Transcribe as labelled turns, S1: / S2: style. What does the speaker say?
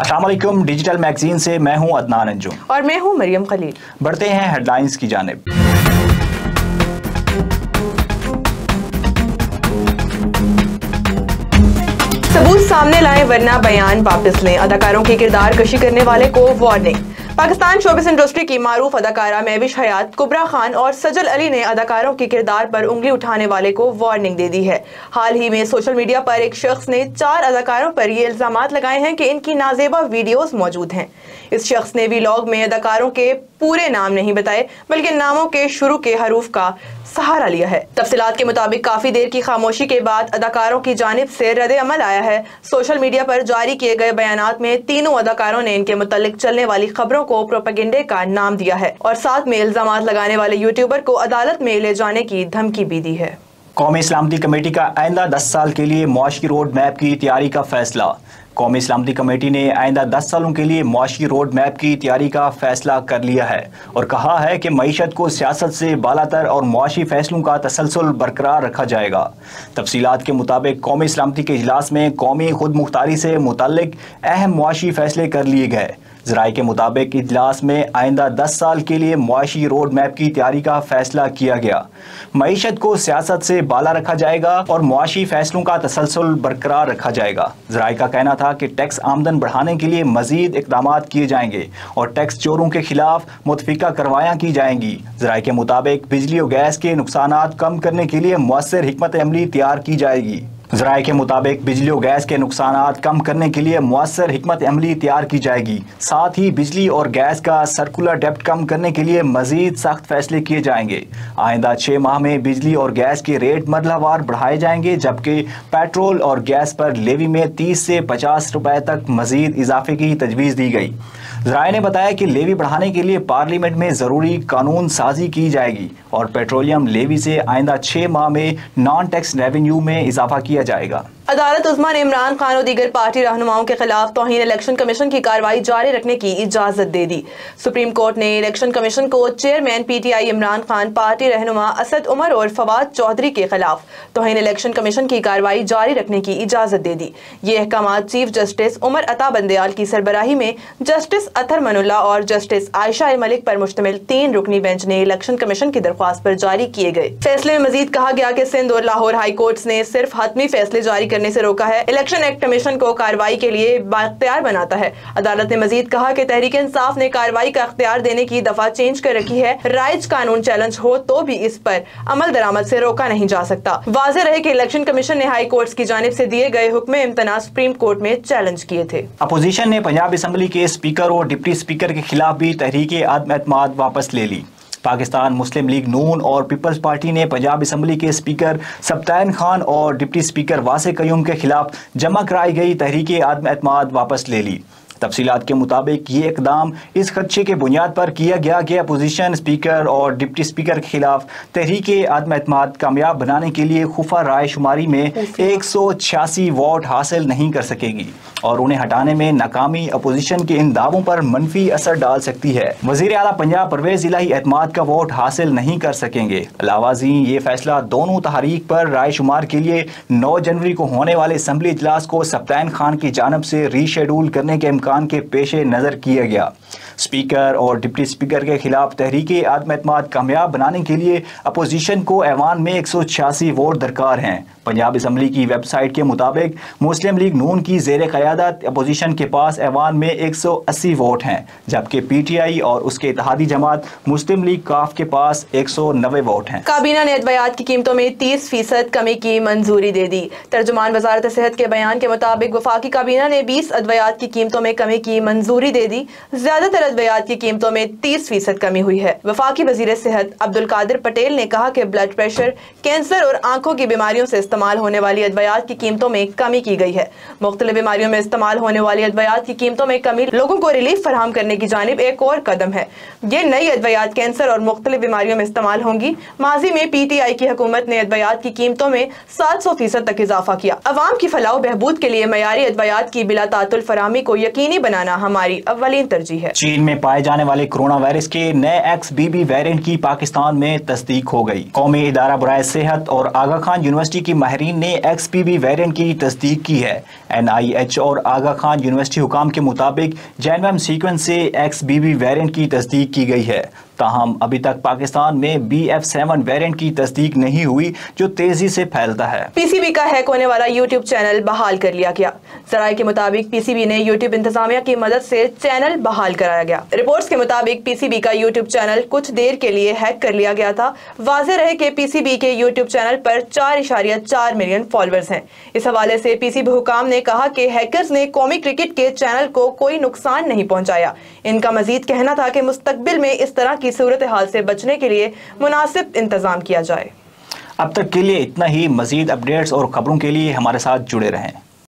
S1: अस्सलाम वालेकुम। Digital magazine से मैं हूं अदनान अंजुम
S2: और मैं हूं मरियम खलील।
S1: बढ़ते हैं हेडलाइंस की जानिब।
S2: सबूत सामने लाएं वरना बयान वापस लें, अदाकारों की किरदार कशी करने वाले को वार्निंग। पाकिस्तान शोबिस इंडस्ट्री की मारूफ अदाकारा महविश हयात, कुबरा खान और सजल अली ने अदाकारों की किरदार पर उंगली उठाने वाले को वार्निंग दे दी है। हाल ही में सोशल मीडिया पर एक शख्स ने 4 अदाकारों पर ये इल्जामात लगाए हैं कि इनकी नाजेबा वीडियोस मौजूद हैं। इस शख्स ने व्लॉग में अदाकारों के पूरे नाम नहीं बताए बल्कि नामों के शुरू के हरूफ का सहारा लिया है। तफसीलात के मुताबिक काफी देर की खामोशी के बाद अदाकारों की जानिब से रद्द अमल आया है। सोशल मीडिया पर जारी किए गए बयानात में तीनों अदाकारों ने इनके मुतालिक चलने वाली खबरों को प्रोपेगेंडे का नाम दिया है और साथ में इल्जामात लगाने वाले यूट्यूबर को अदालत में ले जाने की धमकी भी दी है।
S1: कौमी सलामती कमेटी का आइंदा 10 साल के लिए मुआशी रोड मैप की तैयारी का फैसला। कौमी सलामती कमेटी ने आइंदा 10 सालों के लिए मुआशी रोड मैप की तैयारी का फैसला कर लिया है और कहा है कि मईशत को सियासत से बालातर और मुआशी फैसलों का तसलसल बरकरार रखा जाएगा। तफसीलात के मुताबिक कौमी सलामती के इजलास में कौमी खुद मुख्तारी से मुताल्लिक अहम मुआशी फैसले कर लिए गए। ज़राए के मुताबिक इजलास में आइंदा 10 साल के लिए मुआशी रोड मैप की तैयारी का फैसला किया गया। मईशत को सियासत से बाला रखा जाएगा और मुआशी फैसलों का तसलसल बरकरार रखा जाएगा। ज़राए का कहना था कि टैक्स आमदन बढ़ाने के लिए मजीद इकदाम किए जाएंगे और टैक्स चोरों के खिलाफ मुतफिका कार्रवाइयाँ की जाएंगी। ज़राए के मुताबिक बिजली और गैस के नुकसानात कम करने के लिए मुअस्सर हिकमत अमली तैयार की जाएगी। ज़राए के मुताबिक बिजली और गैस के नुकसानात कम करने के लिए मुअस्सर हिकमत अमली तैयार की जाएगी। साथ ही बिजली और गैस का सर्कुलर डेप्ट कम करने के लिए मजीद सख्त फैसले किए जाएंगे। आइंदा 6 माह में बिजली और गैस के रेट मरहलावार बढ़ाए जाएंगे, जबकि पेट्रोल और गैस पर लेवी में 30 से 50 रुपए तक मजीद इजाफे की तजवीज़ दी गई। ज़राए ने बताया कि लेवी बढ़ाने के लिए पार्लियामेंट में ज़रूरी कानून साजी की जाएगी और पेट्रोलियम लेवी से आइंदा 6 माह में नॉन टैक्स रेवेन्यू में इजाफा किया जाएगा।
S2: अदालत उस्मा ने इमरान खान और दीगर पार्टी रहनुमाओं के खिलाफ तौहीन इलेक्शन कमीशन की कार्रवाई जारी रखने की इजाजत दे दी। सुप्रीम कोर्ट ने इलेक्शन कमीशन को chairman PTI Imran Khan, party रहनुमा असद उमर और फवाद चौधरी के खिलाफ तौहीन इलेक्शन कमीशन की कार्रवाई जारी रखने की इजाजत दे दी। ये अहकामात चीफ जस्टिस उमर अता बंदयाल की सरबराही में जस्टिस अतहर मनुल्ला और जस्टिस आयशा मलिक पर मुश्तमिल 3 रुकनी बेंच ने इलेक्शन कमीशन की दरख्वास्त पर जारी किए गए। फैसले में मजीद कहा गया कि सिंध और लाहौर हाई कोर्ट ने सिर्फ हतमी फैसले जारी करने से रोका है, इलेक्शन एक्ट कमीशन को कार्रवाई के लिए बाख्तियार बनाता है। अदालत ने मजीद कहा कि तहरीक इंसाफ ने कार्रवाई का अख्तियार देने की दफा चेंज कर रखी है। राइज कानून चैलेंज हो तो भी इस पर अमल दरामद से रोका नहीं जा सकता। वाज़ेह रहे कि इलेक्शन कमीशन ने हाई कोर्ट की जानिब से दिए गए हुक्म इम्तना सुप्रीम कोर्ट में चैलेंज किए थे।
S1: अपोजिशन ने पंजाब असम्बली के स्पीकर और डिप्टी स्पीकर के खिलाफ भी तहरीक आदम एतमाद वापस ले ली। पाकिस्तान मुस्लिम लीग नून और पीपल्स पार्टी ने पंजाब असम्बली के स्पीकर सब्ताइन खान और डिप्टी स्पीकर वासे कयूम के खिलाफ जमा कराई गई तहरीक आदम एतमाद वापस ले ली। तफसीलात के मुताबिक ये इकदाम इस खदशे के बुनियाद पर किया गया कि अपोजिशन स्पीकर और डिप्टी स्पीकर के खिलाफ तहरीक आदम एतमाद कामयाब बनाने के लिए खुफा राय शुमारी में 186 वोट हासिल नहीं कर सकेगी और उन्हें हटाने में नाकामी अपोजिशन के इन दावों पर मनफी असर डाल सकती है। वज़ीर आला पंजाब परवेज़ इलाही एतमाद का वोट हासिल नहीं कर सकेंगे। अलावाज़ी ये फैसला दोनों तहरीक पर राय शुमार के लिए 9 जनवरी को होने वाले असम्बली इजलास को सब्ताइन खान की जानब से रीशेड्यूल करने के इम्कान के पेश नज़र किया गया। स्पीकर और डिप्टी स्पीकर के खिलाफ तहरीक आदम एतमाद कामयाब बनाने के लिए अपोजिशन को ऐवान में 186 वोट दरकार हैं। पंजाब असम्बली की वेबसाइट के मुताबिक मुस्लिम लीग नून की ज़ेर क़यादत अपोजिशन के पास ऐवान में 180 वोट हैं, जबकि PTI और उसके इत्तेहादी जमात मुस्लिम लीग काफ के पास 190 वोट हैं।
S2: काबीना ने अद्वियात की कीमतों में 30% कमी की मंजूरी दे दी। तर्जुमान वजारत सेहत के बयान के मुताबिक वफाकी काबीना ने 20 अद्वियात की कीमतों में कमी की मंजूरी दे दी। ज्यादातर अद्वियात की कीमतों में 30% कमी हुई है। वफाकी वजीर सेहत अब्दुल कादिर पटेल ने कहा कि ब्लड प्रेशर, कैंसर और आंखों की बीमारियों से इस्तेमाल होने वाली अद्वियात की कीमतों में कमी की गई है। मुख्तलिफ बीमारियों में इस्तेमाल होने वाली अद्वियात की कीमतों में कमी लोगों को रिलीफ फराहम करने की जानिब एक और कदम है। ये नई अद्वियात कैंसर और मुख्तलिफ बीमारियों में इस्तेमाल होंगी। माजी में PTI की हुकूमत ने अद्वियात की कीमतों में 700% तक इजाफा किया। अवाम की फलाह बहबूद के लिए मयारी अद्वियात की बिला तातुल फराहमी को यकीनी बनाना हमारी अव्वलीन तरजीह है।
S1: चीन चीन में पाए जाने वाले कोरोना वायरस के नए XBB वेरिएंट की पाकिस्तान में तस्दीक हो गई। कौमी इदारा बराए सेहत और आगा खान यूनिवर्सिटी की माहिरीन ने XBB वेरिएंट की तस्दीक की है। NIH और आगा खान यूनिवर्सिटी हुकाम के मुताबिक जेनोम सीक्वेंस से XBB वेरिएंट की तस्दीक की गई है। ताहम अभी तक पाकिस्तान में BF7 वेरिएंट की तस्दीक नहीं हुई जो तेजी से फैलता है।
S2: PCB का हैक होने वाला YouTube चैनल बहाल कर लिया गया। जराये के मुताबिक PCB ने YouTube इंतजामिया की मदद से चैनल बहाल कराया गया। रिपोर्ट्स के मुताबिक PCB का YouTube चैनल कुछ देर के लिए हैक कर लिया गया था। वाज़ेह रहे कि PCB के YouTube चैनल पर 4.4 मिलियन फॉलोअर्स हैं। इस हवाले से PCB हुकाम ने कहा कि हैकर्स ने कौमी क्रिकेट के चैनल को कोई नुकसान नहीं पहुंचाया। इनका मजीद कहना था कि मुस्तकबिल में इस तरह की सूरत हाल से बचने के लिए मुनासिब इंतजाम किया जाए।
S1: अब तक के लिए इतना ही। मजीद अपडेट्स और खबरों के लिए हमारे साथ जुड़े रहें।